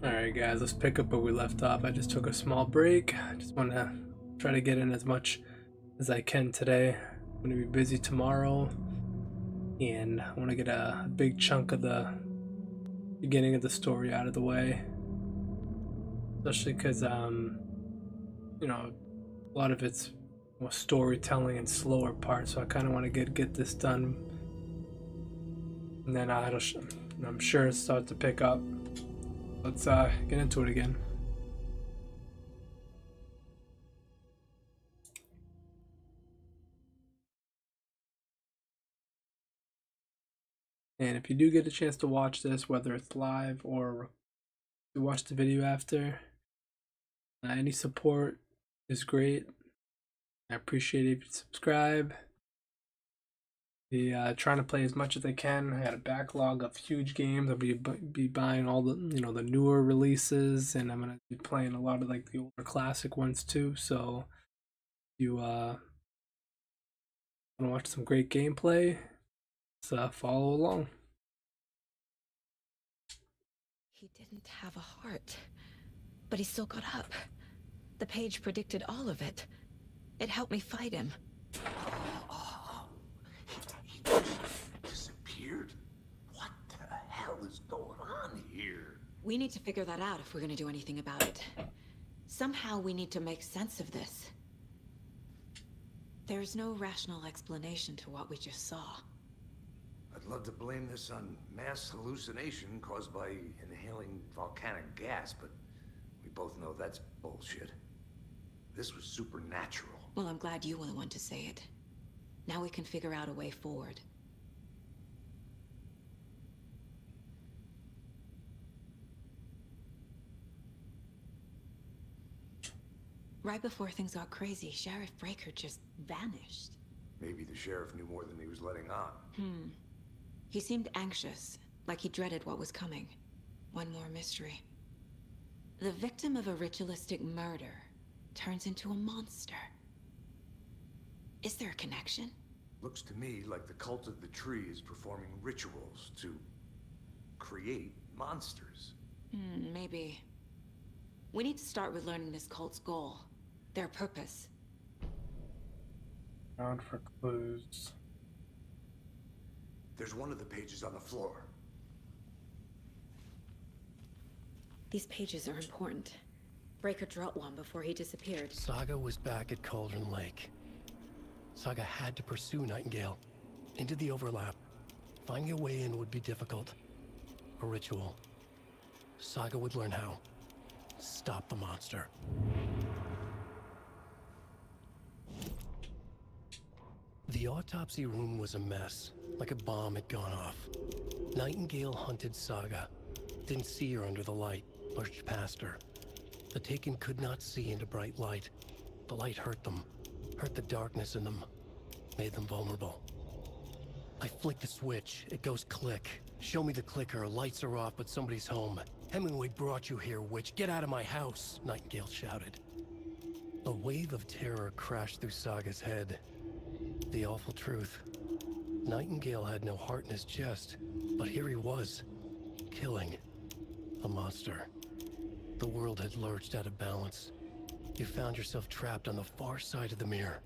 Alright guys, let's pick up where we left off. I just took a small break. I just want to try to get in as much as I can today. I'm going to be busy tomorrow, and I want to get a big chunk of the beginning of the story out of the way. Especially because, a lot of it's storytelling and slower parts, so I kind of want to get this done, and then I'm sure it starts to pick up. Let's get into it again. And if you do get a chance to watch this, whether it's live or you watch the video after, any support is great. I appreciate it if you subscribe. Be trying to play as much as I can. I had a backlog of huge games. I'll be buying all the the newer releases, and I'm gonna be playing a lot of like the older classic ones too. So if you want to watch some great gameplay, let's follow along. He didn't have a heart, but he still got up. The page predicted all of it. It helped me fight him. Oh, he just disappeared? What the hell is going on here? We need to figure that out if we're gonna do anything about it. Somehow we need to make sense of this. There's no rational explanation to what we just saw. I'd love to blame this on mass hallucination caused by inhaling volcanic gas, but we both know that's bullshit. This was supernatural. Well, I'm glad you were the one to say it. Now we can figure out a way forward. Right before things got crazy, Sheriff Breaker just vanished. Maybe the sheriff knew more than he was letting on. He seemed anxious, like he dreaded what was coming. One more mystery. The victim of a ritualistic murder turns into a monster. Is there a connection? Looks to me like the cult of the tree is performing rituals to create monsters. Maybe. We need to start with learning this cult's goal. Their purpose. Round for clues. There's one of the pages on the floor. These pages are important. Breaker dropped one before he disappeared. Saga was back at Cauldron Lake. Saga had to pursue Nightingale. Into the overlap. Finding a way in would be difficult. A ritual. Saga would learn how. Stop the monster. The autopsy room was a mess, like a bomb had gone off. Nightingale hunted Saga. Didn't see her under the light, pushed past her. The Taken could not see into bright light. The light hurt them, hurt the darkness in them, made them vulnerable. I flick the switch, it goes click. Show me the clicker, lights are off, but somebody's home. Hemingway brought you here, witch. Get out of my house, Nightingale shouted. A wave of terror crashed through Saga's head. The awful truth. Nightingale had no heart in his chest, but here he was, killing a monster. The world had lurched out of balance. You found yourself trapped on the far side of the mirror.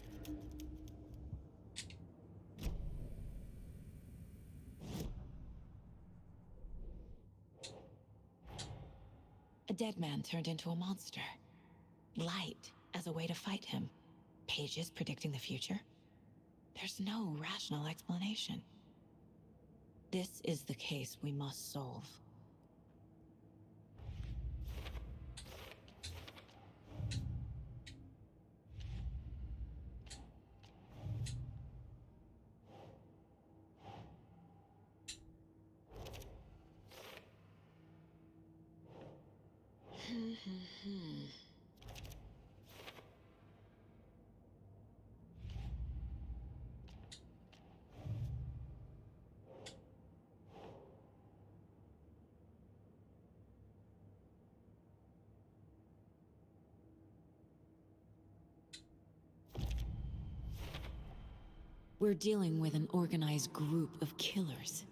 A dead man turned into a monster. Light as a way to fight him. Pages predicting the future. There's no rational explanation. This is the case we must solve. We're dealing with an organized group of killers,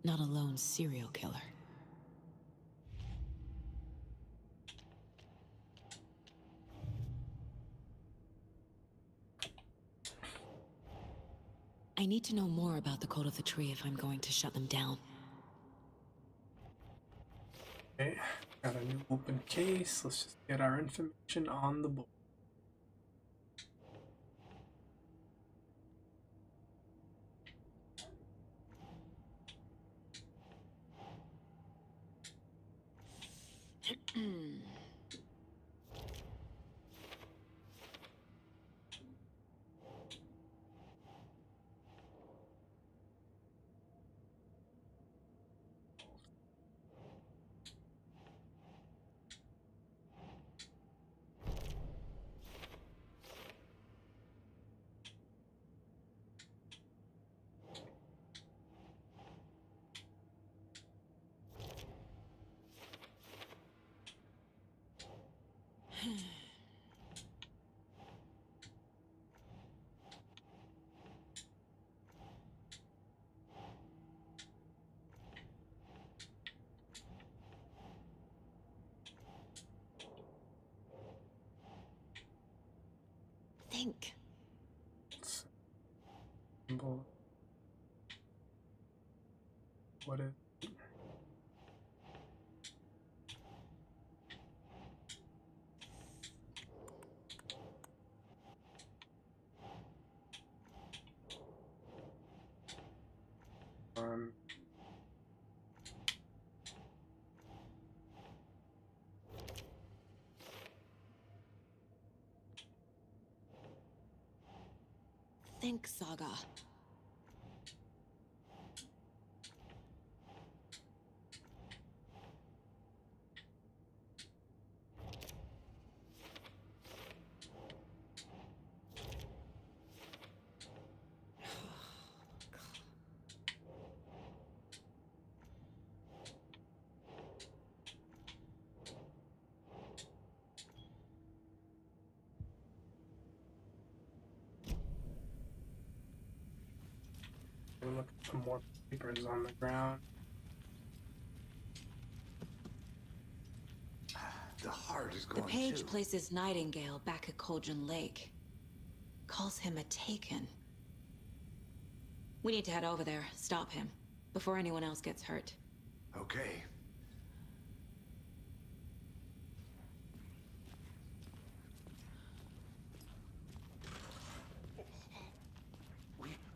not a lone serial killer. I need to know more about the code of the tree if I'm going to shut them down. Okay, got a new open case. Let's just get our information on the board. Think. Symbol. What is? Um, Think, Saga. we're looking for more papers on the ground. The heart is The gone page too. places Nightingale back at Cauldron Lake. Calls him a Taken. We need to head over there, stop him, before anyone else gets hurt. Okay.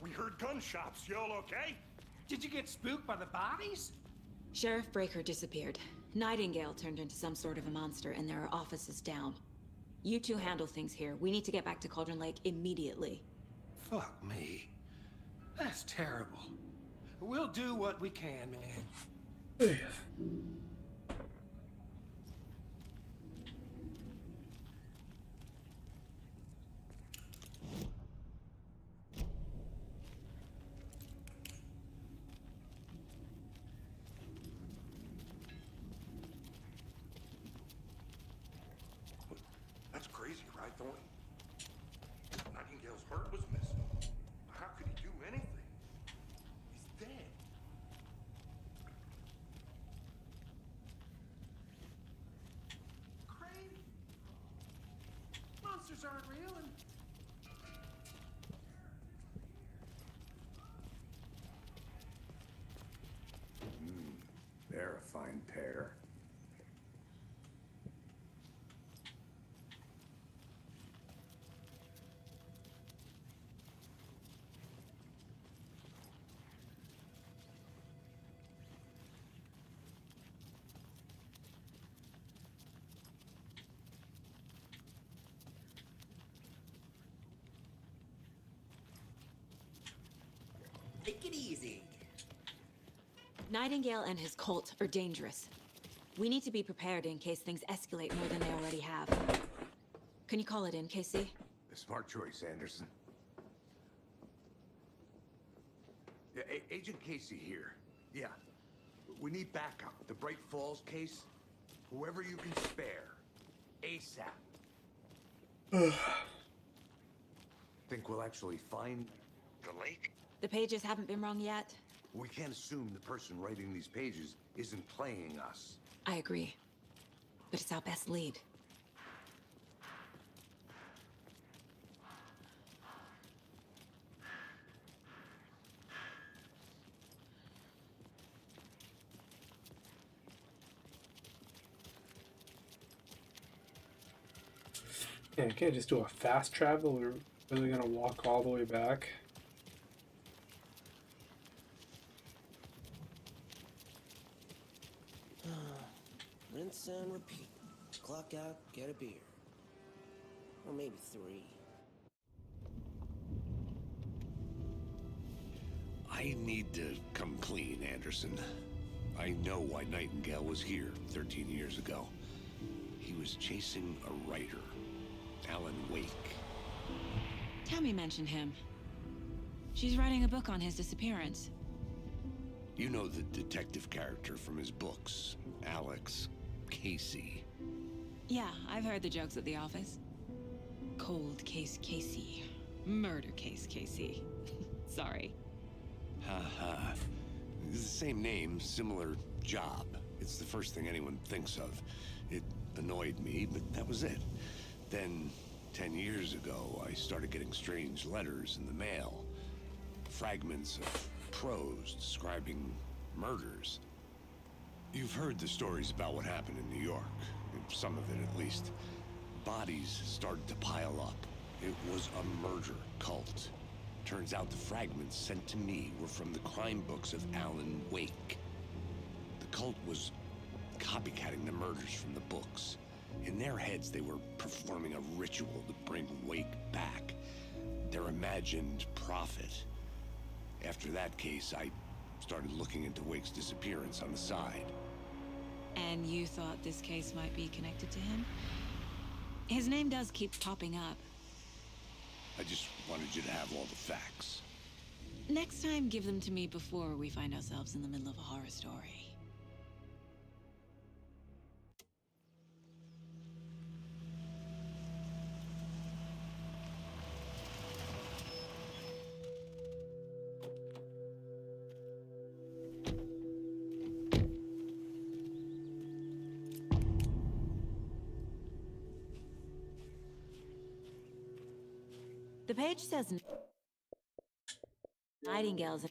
We heard gunshots. Y'all okay? Did you get spooked by the bodies? Sheriff Breaker disappeared. Nightingale turned into some sort of a monster, and there are offices down. You two handle things here. We need to get back to Cauldron Lake immediately. Fuck me. That's terrible. We'll do what we can, man. Hey. That's crazy, right, Thornton? Nightingale's heart was missing. How could he do anything? He's dead. Crazy. Monsters aren't real and... They're a fine pair. Take it easy. Nightingale and his cult are dangerous. We need to be prepared in case things escalate more than they already have. Can you call it in, Casey? A smart choice, Anderson. Yeah, Agent Casey here. Yeah. We need backup. The Bright Falls case. Whoever you can spare. ASAP. Think we'll actually find the lake? The pages haven't been wrong yet. We can't assume the person writing these pages isn't playing us. I agree. But it's our best lead. Yeah, I can't just do a fast travel. We're really gonna walk all the way back. Rinse and repeat. Clock out, get a beer. Or maybe 3. I need to come clean, Anderson. I know why Nightingale was here 13 years ago. He was chasing a writer, Alan Wake. Tammy mentioned him. She's writing a book on his disappearance. You know the detective character from his books, Alex Casey. Yeah, I've heard the jokes at the office. Cold case Casey. Murder case Casey. Sorry. Ha. It's the same name, similar job. It's the first thing anyone thinks of. It annoyed me, but that was it. Then, 10 years ago, I started getting strange letters in the mail. Fragments of prose describing murders. You've heard the stories about what happened in New York. Some of it, at least. Bodies started to pile up. It was a murder cult. Turns out the fragments sent to me were from the crime books of Alan Wake. The cult was copycatting the murders from the books. In their heads, they were performing a ritual to bring Wake back. Their imagined prophet. After that case, I started looking into Wake's disappearance on the side. And you thought this case might be connected to him? His name does keep popping up. I just wanted you to have all the facts. Next time, give them to me before we find ourselves in the middle of a horror story. The page says Nightingale's